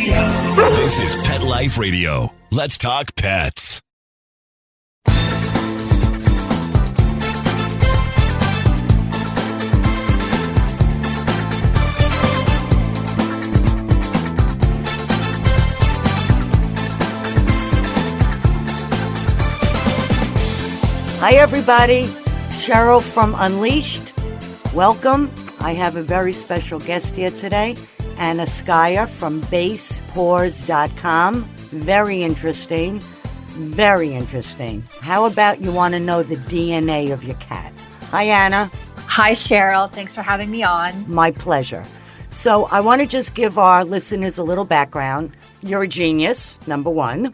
This is Pet Life Radio. Let's talk pets. Hi, everybody. Cheryl from Unleashed. Welcome. I have a very special guest here today, Anna Skaya from basepaws.com. Very interesting. Very interesting. How about you want to know the DNA of your cat? Hi, Anna. Hi, Cheryl. Thanks for having me on. My pleasure. So I want to just give our listeners a little background. You're a genius, number one.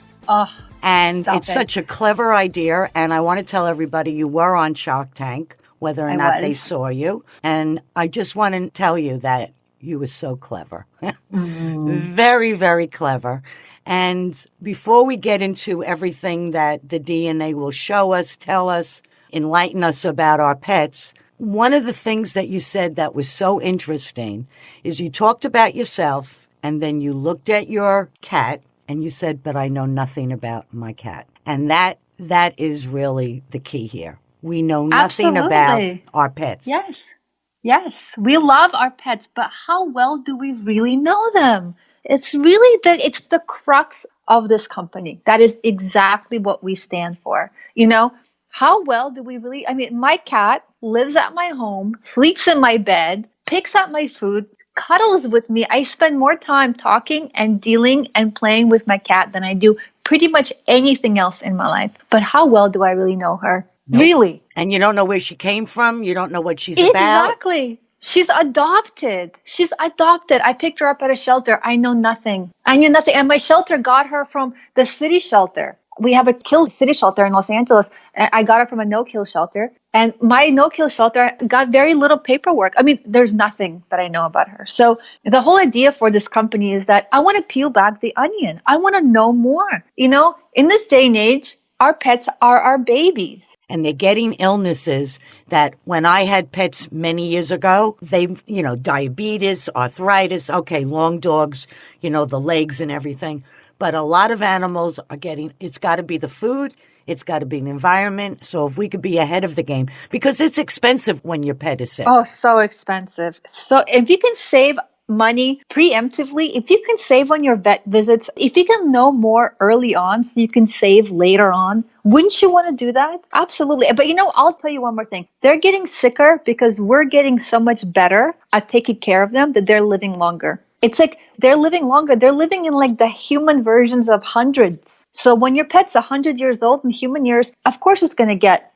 And it's such a clever idea. And I want to tell everybody you were on Shark Tank, whether or not they saw you. And I just want to tell you that you were so clever. Very, very clever. And before we get into everything that the DNA will show us, tell us, enlighten us about our pets, one of the things that you said that was so interesting is you talked about yourself and then you looked at your cat and you said, but I know nothing about my cat. And that is really the key here. We know nothing about our pets. Yes. We love our pets, but how well do we really know them? It's really it's the crux of this company. That is exactly what we stand for. You know, how well do we really, my cat lives at my home, sleeps in my bed, picks up my food, cuddles with me. I spend more time talking and dealing and playing with my cat than I do pretty much anything else in my life. But how well do I really know her? Nope. Really? And you don't know where she came from? You don't know what she's about? Exactly. She's adopted. I picked her up at a shelter. I know nothing. I knew nothing. And my shelter got her from the city shelter. We have a kill city shelter in Los Angeles. I got her from a no-kill shelter. And my no-kill shelter got very little paperwork. There's nothing that I know about her. So the whole idea for this company is that I want to peel back the onion. I want to know more. You know, in this day and age, our pets are our babies. And they're getting illnesses that when I had pets many years ago, diabetes, arthritis, long dogs, the legs and everything. But a lot of animals are it's got to be the food, it's got to be the environment. So if we could be ahead of the game, because it's expensive when your pet is sick. Oh, so expensive. So if you can save money preemptively, if you can save on your vet visits, if you can know more early on so you can save later on, wouldn't you want to do that? Absolutely. But I'll tell you one more thing. They're getting sicker because we're getting so much better at taking care of them that they're living longer. It's like they're living longer. They're living in like the human versions of hundreds. So when your pet's 100 years old in human years, of course it's going to get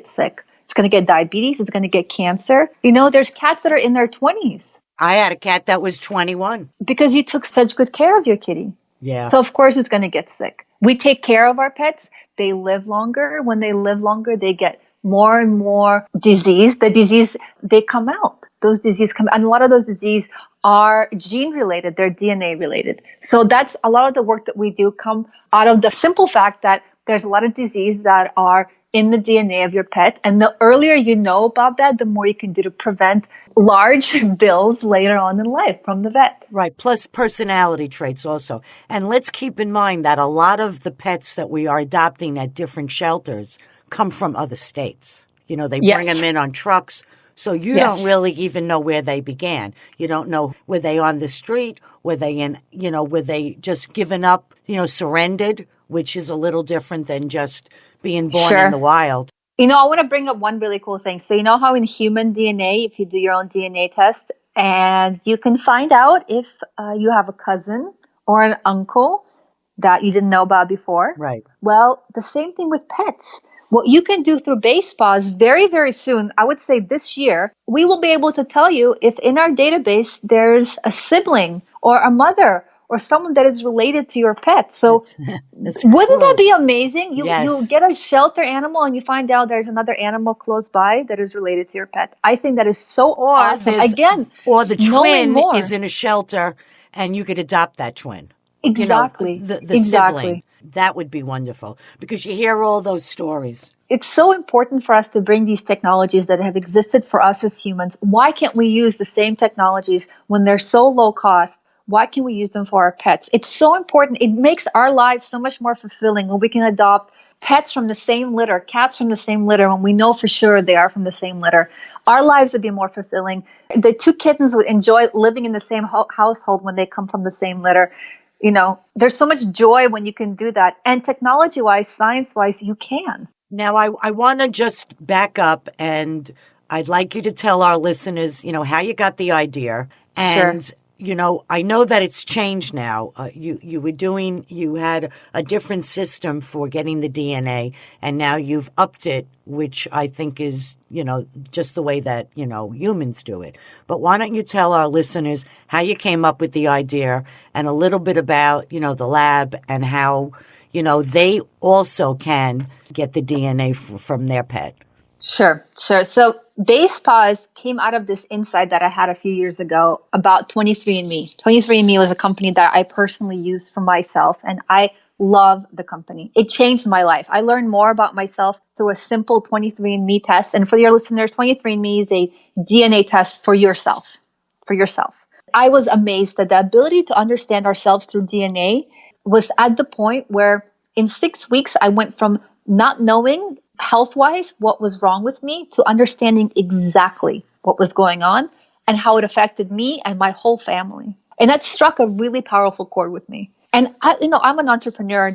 sick. It's going to get diabetes. It's going to get cancer. There's cats that are in their 20s. I had a cat that was 21. Because you took such good care of your kitty. Yeah. So of course it's going to get sick. We take care of our pets. They live longer. When they live longer, they get more and more disease. They come out. Those diseases come out. And a lot of those diseases are gene related. They're DNA related. So that's a lot of the work that we do come out of the simple fact that there's a lot of disease that are in the DNA of your pet. And the earlier you know about that, the more you can do to prevent large bills later on in life from the vet. Right. Plus personality traits also. And let's keep in mind that a lot of the pets that we are adopting at different shelters come from other states. They bring them in on trucks. So you don't really even know where they began. You don't know, were they on the street? Were they were they just given up, surrendered, which is a little different than just being born in the wild. I want to bring up one really cool thing. So how in human DNA, if you do your own DNA test and you can find out if you have a cousin or an uncle that you didn't know about before. Right. Well, the same thing with pets. What you can do through BasePaws very, very soon, I would say this year, we will be able to tell you if in our database there's a sibling or a mother or someone that is related to your pet. So wouldn't that be amazing? You get a shelter animal and you find out there's another animal close by that is related to your pet. I think that is so awesome. Again, or the twin is in a shelter and you could adopt that twin. Exactly. The sibling. That would be wonderful because you hear all those stories. It's so important for us to bring these technologies that have existed for us as humans. Why can't we use the same technologies when they're so low cost, why can we use them for our pets? It's so important. It makes our lives so much more fulfilling when we can adopt pets from the same litter, cats from the same litter, when we know for sure they are from the same litter. Our lives would be more fulfilling. The two kittens would enjoy living in the same household when they come from the same litter. There's so much joy when you can do that. And technology-wise, science-wise, you can. Now, I want to just back up, and I'd like you to tell our listeners, how you got the idea. And Sure. I know that it's changed now. You had a different system for getting the DNA, and now you've upped it, which I think is, just the way that, humans do it. But why don't you tell our listeners how you came up with the idea and a little bit about, the lab and how, they also can get the DNA from their pet. Sure. So Base Paws came out of this insight that I had a few years ago about 23andMe. 23andMe was a company that I personally used for myself, and I love the company. It changed my life. I learned more about myself through a simple 23andMe test. And for your listeners, 23andMe is a DNA test for yourself. I was amazed that the ability to understand ourselves through DNA was at the point where in 6 weeks, I went from not knowing health-wise what was wrong with me to understanding exactly what was going on and how it affected me and my whole family. And that struck a really powerful chord with me. And I'm an entrepreneur.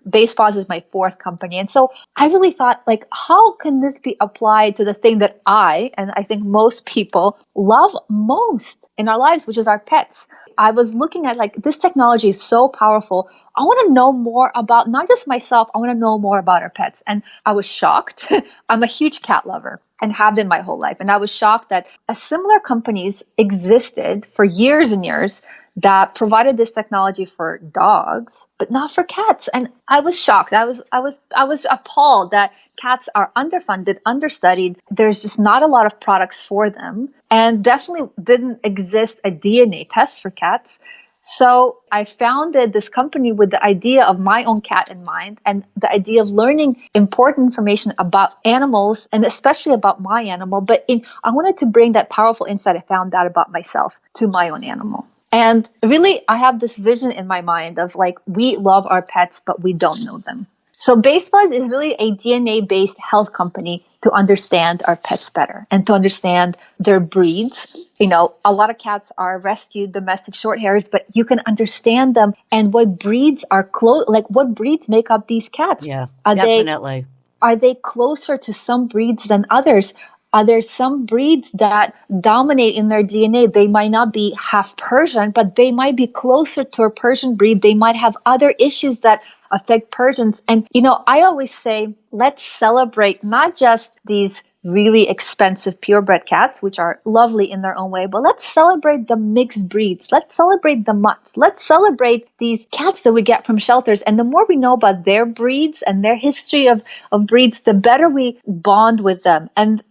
Base Paws is my fourth company. And so I really thought, how can this be applied to the thing that and I think most people love most in our lives, which is our pets. I was looking at this technology is so powerful. I want to know more about not just myself. I want to know more about our pets. And I was shocked. I'm a huge cat lover and have been my whole life. And I was shocked that similar companies existed for years and years that provided this technology for dogs, but not for cats. And I was shocked. I was appalled that cats are underfunded, understudied. There's just not a lot of products for them, and definitely didn't exist a DNA test for cats. So I founded this company with the idea of my own cat in mind and the idea of learning important information about animals and especially about my animal. But I wanted to bring that powerful insight I found out about myself to my own animal. And really, I have this vision in my mind of we love our pets, but we don't know them. So Base Paws is really a DNA-based health company to understand our pets better and to understand their breeds. A lot of cats are rescued domestic short hairs, but you can understand them and what breeds are what breeds make up these cats. Yeah, definitely. Are they closer to some breeds than others? Are there some breeds that dominate in their DNA? They might not be half Persian, but they might be closer to a Persian breed. They might have other issues that affect Persians. And, I always say, let's celebrate not just these really expensive purebred cats, which are lovely in their own way, but let's celebrate the mixed breeds. Let's celebrate the mutts. Let's celebrate these cats that we get from shelters. And the more we know about their breeds and their history of breeds, the better we bond with them. And,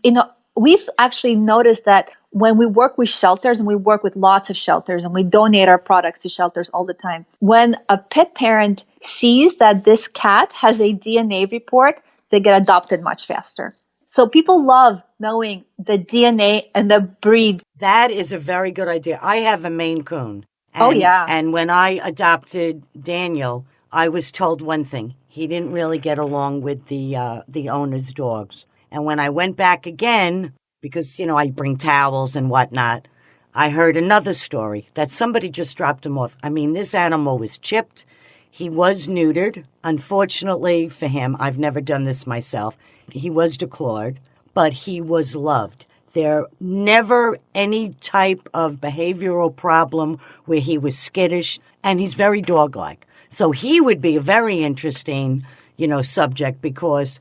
we've actually noticed that when we work with shelters, and we work with lots of shelters, and we donate our products to shelters all the time, when a pet parent sees that this cat has a DNA report, they get adopted much faster. So people love knowing the DNA and the breed. That is a very good idea. I have a Maine Coon. Oh, yeah. And when I adopted Daniel, I was told one thing. He didn't really get along with the owner's dogs. And when I went back again, because, I bring towels and whatnot, I heard another story that somebody just dropped him off. I mean, this animal was chipped. He was neutered. Unfortunately for him, I've never done this myself. He was declawed, but he was loved. There never any type of behavioral problem where he was skittish, and he's very dog-like. So he would be a very interesting, subject because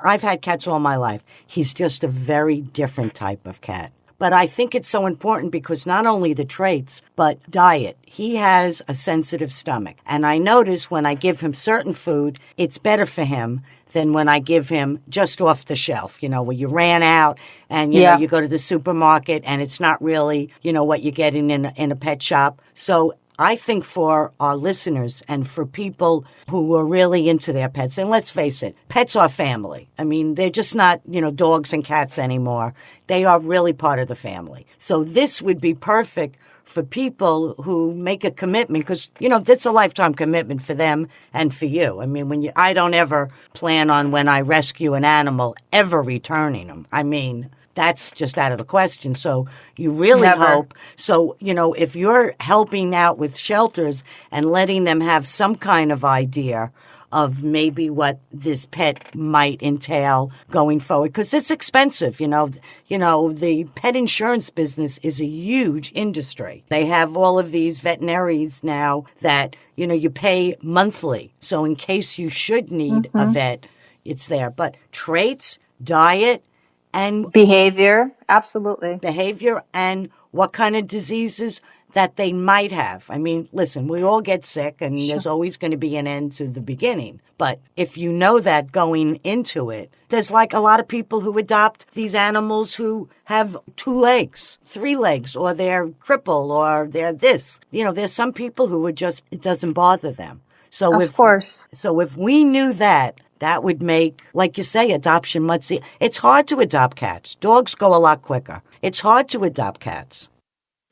I've had cats all my life. He's just a very different type of cat. But I think it's so important because not only the traits, but diet. He has a sensitive stomach. And I notice when I give him certain food, it's better for him than when I give him just off the shelf, where you ran out and, you know, you go to the supermarket and it's not really, what you're getting in a pet shop. So I think for our listeners and for people who are really into their pets, and let's face it, pets are family. I mean, they're just not, dogs and cats anymore. They are really part of the family. So this would be perfect for people who make a commitment, because, that's a lifetime commitment for them and for you. I mean, I don't ever plan on, when I rescue an animal, ever returning them. I mean, that's just out of the question. So you really hope. So, if you're helping out with shelters and letting them have some kind of idea of maybe what this pet might entail going forward, because it's expensive. The pet insurance business is a huge industry. They have all of these veterinaries now that, you pay monthly. So in case you should need a vet, it's there. But traits, diet, and behavior, absolutely. Behavior and what kind of diseases that they might have. I mean, listen, we all get sick, and there's always going to be an end to the beginning. But if you know that going into it, there's like a lot of people who adopt these animals who have 2 legs, 3 legs, or they're crippled, or they're this. There's some people who it doesn't bother them. So of course. So if we knew that would make, like you say, adoption much easier. It's hard to adopt cats. Dogs go a lot quicker. It's hard to adopt cats.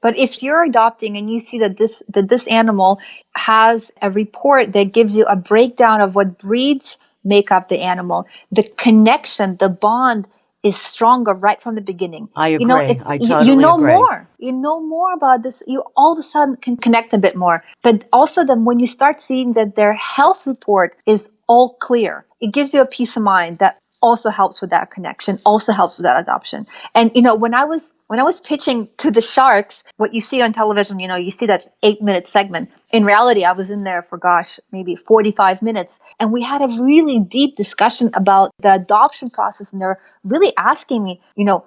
But if you're adopting and you see that this animal has a report that gives you a breakdown of what breeds make up the animal, the connection, the bond is stronger right from the beginning. I agree. I totally you know agree. more. You know more about this. You all of a sudden can connect a bit more. But also then when you start seeing that their health report is all clear, it gives you a peace of mind that also helps with that connection, also helps with that adoption. And, when I was pitching to the sharks, what you see on television, you see that 8-minute segment. In reality, I was in there for, maybe 45 minutes. And we had a really deep discussion about the adoption process. And they're really asking me,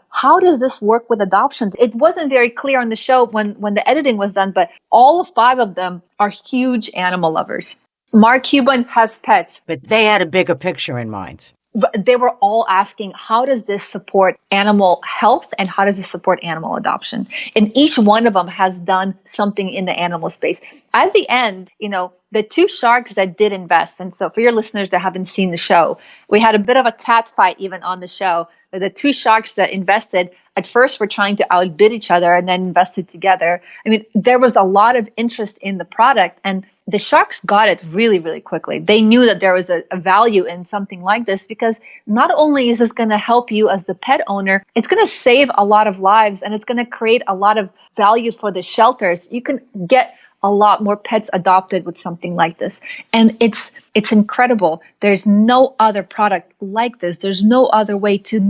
how does this work with adoptions? It wasn't very clear on the show when the editing was done, but all 5 of them are huge animal lovers. Mark Cuban has pets. But they had a bigger picture in mind. They were all asking, how does this support animal health and how does this support animal adoption? And each one of them has done something in the animal space. At the end, the 2 sharks that did invest, and so for your listeners that haven't seen the show, we had a bit of a cat fight even on the show. The 2 sharks that invested at first were trying to outbid each other and then invested together. I mean, there was a lot of interest in the product, and the sharks got it really, really quickly. They knew that there was a value in something like this, because not only is this going to help you as the pet owner, it's going to save a lot of lives and it's going to create a lot of value for the shelters. You can get a lot more pets adopted with something like this. And it's incredible. There's no other product like this. There's no other way to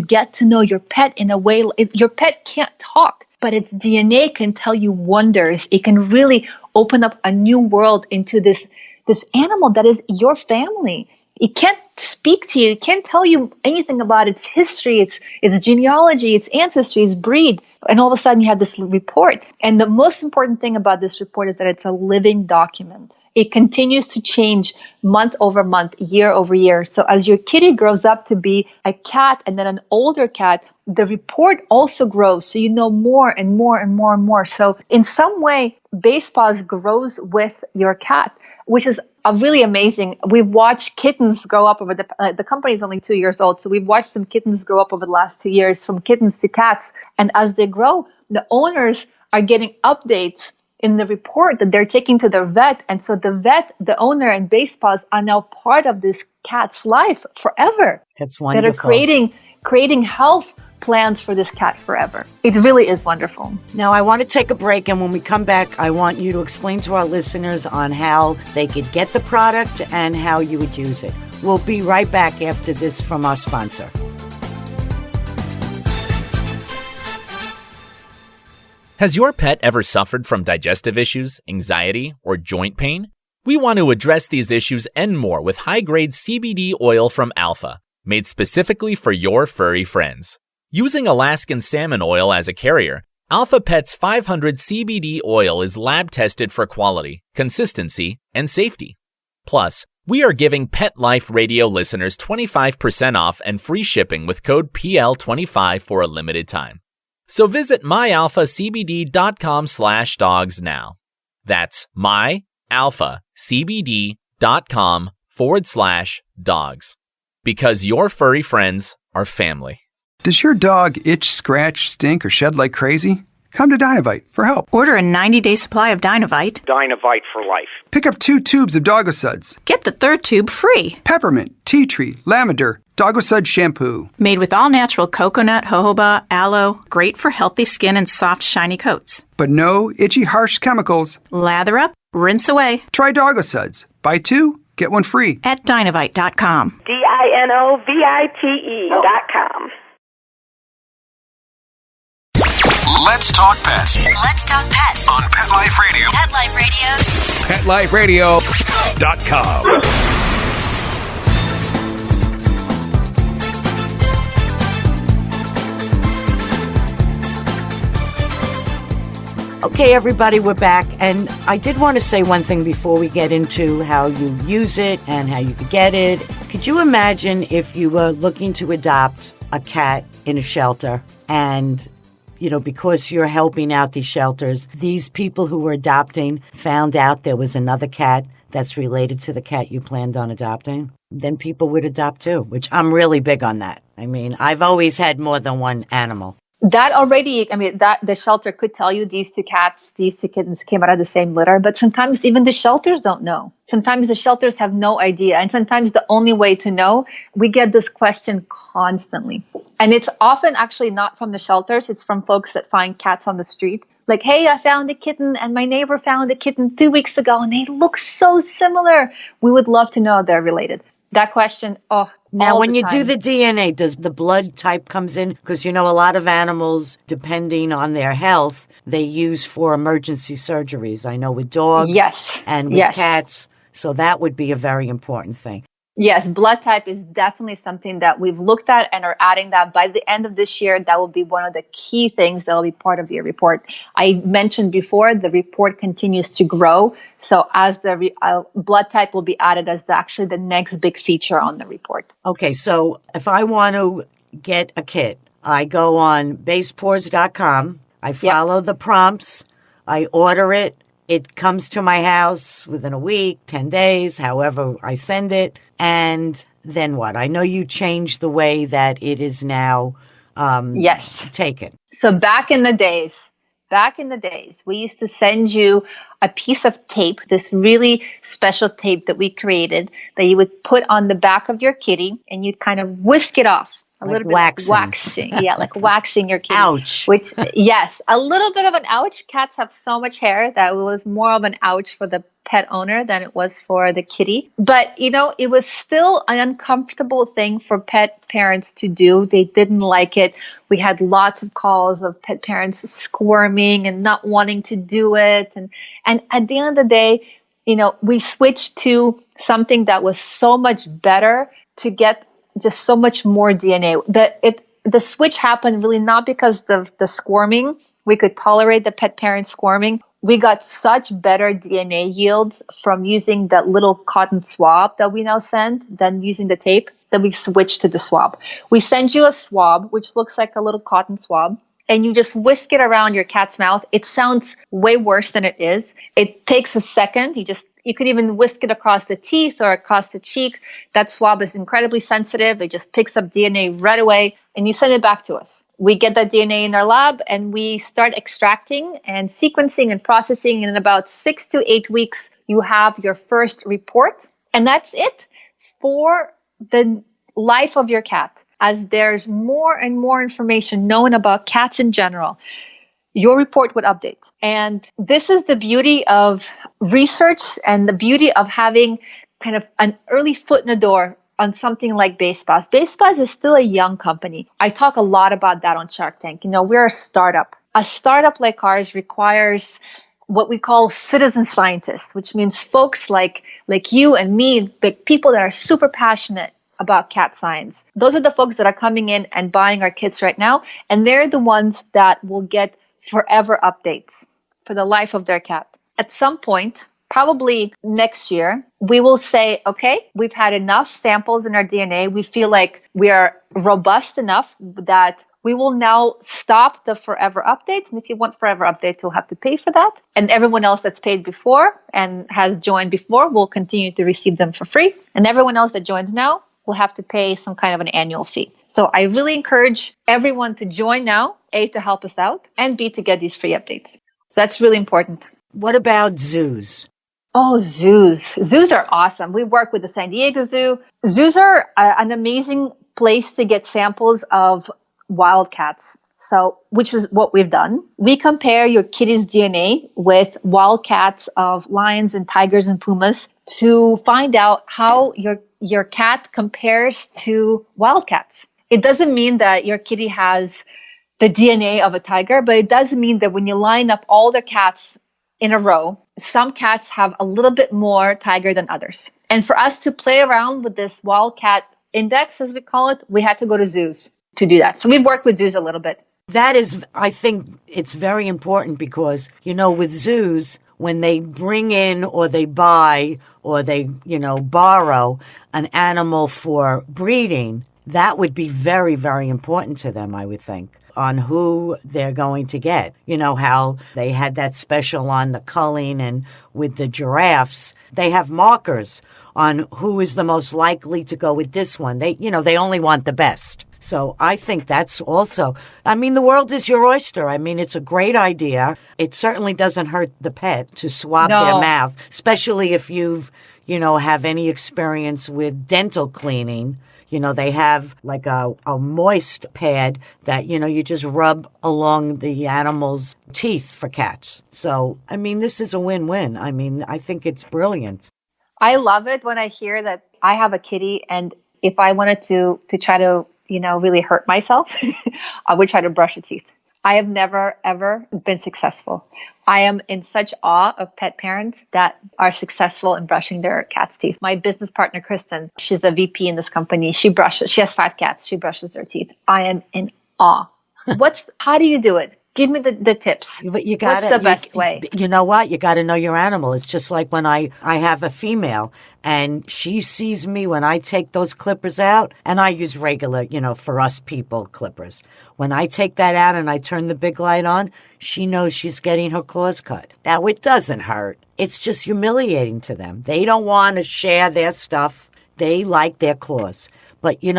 get to know your pet in a way. Your pet can't talk, but its DNA can tell you wonders. It can really open up a new world into this animal that is your family. It can't speak to you. It can't tell you anything about its history, its genealogy, its ancestry, its breed. And all of a sudden you have this report. And the most important thing about this report is that it's a living document. It continues to change month over month, year over year. So as your kitty grows up to be a cat and then an older cat, the report also grows. So you know more and more and more and more. So in some way, Basepaws grows with your cat, which is really amazing. We've watched kittens grow up over the company is only 2 years old. So we've watched some kittens grow up over the last 2 years, from kittens to cats. And as they grow, the owners are getting updates in the report that they're taking to their vet. And so the vet, the owner, and Basepaws are now part of this cat's life forever. That's wonderful. That are creating health plans for this cat forever. It really is wonderful. Now, I want to take a break, and when we come back, I want you to explain to our listeners on how they could get the product and how you would use it. We'll be right back after this from our sponsor. Has your pet ever suffered from digestive issues, anxiety, or joint pain? We want to address these issues and more with high-grade CBD oil from Alpha, made specifically for your furry friends. Using Alaskan salmon oil as a carrier, Alpha Pet's 500 CBD oil is lab-tested for quality, consistency, and safety. Plus, we are giving Pet Life Radio listeners 25% off and free shipping with code PL25 for a limited time. So visit myalphacbd.com/dogs now. That's myalphacbd.com/dogs. Because your furry friends are family. Does your dog itch, scratch, stink, or shed like crazy? Come to Dynavite for help. Order a 90-day supply of Dynavite. Dynavite for life. Pick up 2 tubes of Doggo Suds. Get the 3rd tube free. Peppermint, tea tree, lavender, Doggo Sud shampoo. Made with all-natural coconut, jojoba, aloe. Great for healthy skin and soft, shiny coats. But no itchy, harsh chemicals. Lather up, rinse away. Try Doggo Suds. Buy 2, get 1 free. At Dynavite.com. DINOVITE.com. Let's talk pets. Let's talk pets On Pet Life Radio. Pet Life Radio. PetLifeRadio.com. Okay, everybody, we're back. And I did want to say one thing before we get into how you use it and how you could get it. Could you imagine if you were looking to adopt a cat in a shelter and, you know, because you're helping out these shelters, these people who were adopting found out there was another cat that's related to the cat you planned on adopting? Then people would adopt too, which I'm really big on that. I mean, I've always had more than one animal. That already, I mean, that the shelter could tell you these 2 cats, these 2 kittens came out of the same litter, but sometimes even the shelters don't know. Sometimes the shelters have no idea. And sometimes the only way to know, we get this question constantly. And it's often actually not from the shelters. It's from folks that find cats on the street. Like, hey, I found a kitten and my neighbor found a kitten 2 weeks ago and they look so similar. We would love to know if they're related. That question, now, when you do the DNA, does the blood type comes in? Because, you know, a lot of animals, depending on their health, they use for emergency surgeries. I know with dogs and with cats. So that would be a very important thing. Yes, blood type is definitely something that we've looked at and are adding that by the end of this year. That will be one of the key things that will be part of your report. I mentioned before, the report continues to grow. So as the blood type will be added as actually the next big feature on the report. Okay, so if I want to get a kit, I go on basepaws.com. I follow the prompts. I order it. It comes to my house within a week, 10 days, however I send it. And then what? I know you changed the way that it is now taken. So back in the days, we used to send you a piece of tape, this really special tape that we created that you would put on the back of your kitty and you'd kind of whisk it off. Like waxing. Like waxing your kitty. Ouch. Which, yes, a little bit of an ouch. Cats have so much hair that it was more of an ouch for the pet owner than it was for the kitty. But, you know, it was still an uncomfortable thing for pet parents to do. They didn't like it. We had lots of calls of pet parents squirming and not wanting to do it. And at the end of the day, you know, we switched to something that was so much better to get just so much more DNA. The switch happened really not because of the squirming. We could tolerate the pet parent squirming. We got such better DNA yields from using that little cotton swab that we now send than using the tape, that we switched to the swab. We send you a swab, which looks like a little cotton swab, and you just whisk it around your cat's mouth. It sounds way worse than it is. It takes a second. You could even whisk it across the teeth or across the cheek. That swab is incredibly sensitive. It just picks up DNA right away, and you send it back to us. We get that DNA in our lab, and we start extracting and sequencing and processing. And in about 6 to 8 weeks, you have your first report. And that's it for the life of your cat. As there's more and more information known about cats in general, your report would update. And this is the beauty of research and the beauty of having kind of an early foot in the door on something like BasePaws. BasePaws is still a young company. I talk a lot about that on Shark Tank. You know, we're a startup. A startup like ours requires what we call citizen scientists, which means folks like you and me, but people that are super passionate about cat science. Those are the folks that are coming in and buying our kits right now. And they're the ones that will get forever updates for the life of their cat. At some point, probably next year, we will say, okay, we've had enough samples in our DNA. We feel like we are robust enough that we will now stop the forever updates. And if you want forever updates, you'll have to pay for that. And everyone else that's paid before and has joined before will continue to receive them for free. And everyone else that joins now will have to pay some kind of an annual fee. So I really encourage everyone to join now, A, to help us out, and B, to get these free updates. So that's really important. What about zoos? Oh, zoos. Zoos are awesome. We work with the San Diego Zoo. Zoos are an amazing place to get samples of wildcats. So, which is what we've done. We compare your kitty's DNA with wildcats of lions and tigers and pumas to find out how your cat compares to wildcats. It doesn't mean that your kitty has the DNA of a tiger, but it does mean that when you line up all the cats in a row, some cats have a little bit more tiger than others. And for us to play around with this wildcat index, as we call it, we had to go to zoos to do that. So we've worked with zoos a little bit. That is, I think it's very important because, with zoos, when they bring in or they buy or they, borrow an animal for breeding, that would be very, very important to them, I would think, on who they're going to get. You know how they had that special on the culling and with the giraffes, they have markers on who is the most likely to go with this one. They only want the best. So I think that's also, the world is your oyster. It's a great idea. It certainly doesn't hurt the pet to swab their mouth, especially if you've, have any experience with dental cleaning. They have like a moist pad that, you just rub along the animal's teeth for cats. So, this is a win-win. I think it's brilliant. I love it when I hear that I have a kitty, and if I wanted to try to, really hurt myself, I would try to brush her teeth. I have never, ever been successful. I am in such awe of pet parents that are successful in brushing their cat's teeth. My business partner, Kristen, she's a VP in this company. She has 5 cats. She brushes their teeth. I am in awe. How do you do it? Give me the tips. But what's the best way? You know what? You got to know your animal. It's just like when I have a female and she sees me when I take those clippers out, and I use regular, for us people, clippers. When I take that out and I turn the big light on, she knows she's getting her claws cut. Now, it doesn't hurt. It's just humiliating to them. They don't want to share their stuff. They like their claws. But, you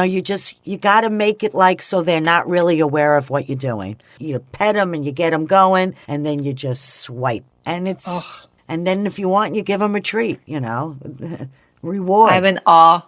got to make it so they're not really aware of what you're doing. You pet them and you get them going, and then you just swipe. And and then if you want, you give them a treat, reward. I'm in awe.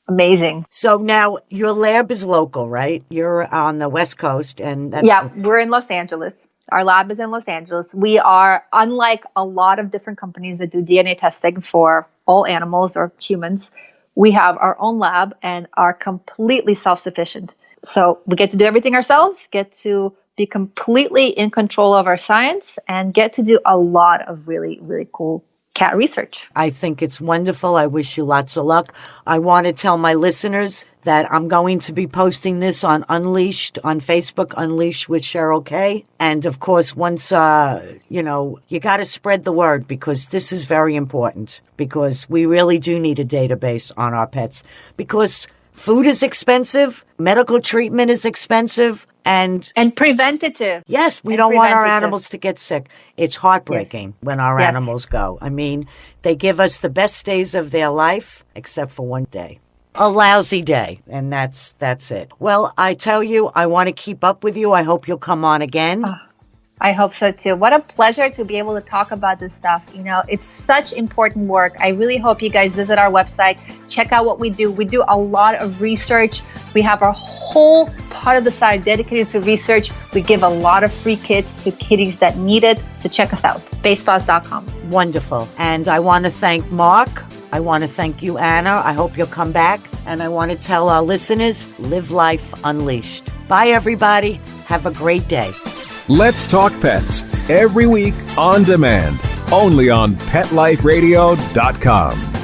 Amazing. So now your lab is local, right? You're on the West Coast. We're in Los Angeles. Our lab is in Los Angeles. We are, unlike a lot of different companies that do DNA testing for all animals or humans, we have our own lab and are completely self-sufficient. So we get to do everything ourselves, get to be completely in control of our science, and get to do a lot of really, really cool cat research. I think it's wonderful. I wish you lots of luck. I want to tell my listeners that I'm going to be posting this on Unleashed, on Facebook, Unleashed with Cheryl Kay. And of course, once, you got to spread the word, because this is very important, because we really do need a database on our pets, because food is expensive, medical treatment is expensive, and preventative. Yes, we don't want our animals to get sick. It's heartbreaking when our animals go. They give us the best days of their life, except for one day. A lousy day, and that's it. Well, I tell you, I want to keep up with you. I hope you'll come on again. I hope so too. What a pleasure to be able to talk about this stuff. It's such important work. I really hope you guys visit our website, check out what we do. We do a lot of research. We have our whole part of the site dedicated to research. We give a lot of free kits to kitties that need it. So check us out, basepaws.com. Wonderful. And I want to thank Mark. I want to thank you, Anna. I hope you'll come back. And I want to tell our listeners, live life unleashed. Bye, everybody. Have a great day. Let's Talk Pets, every week on demand, only on PetLifeRadio.com.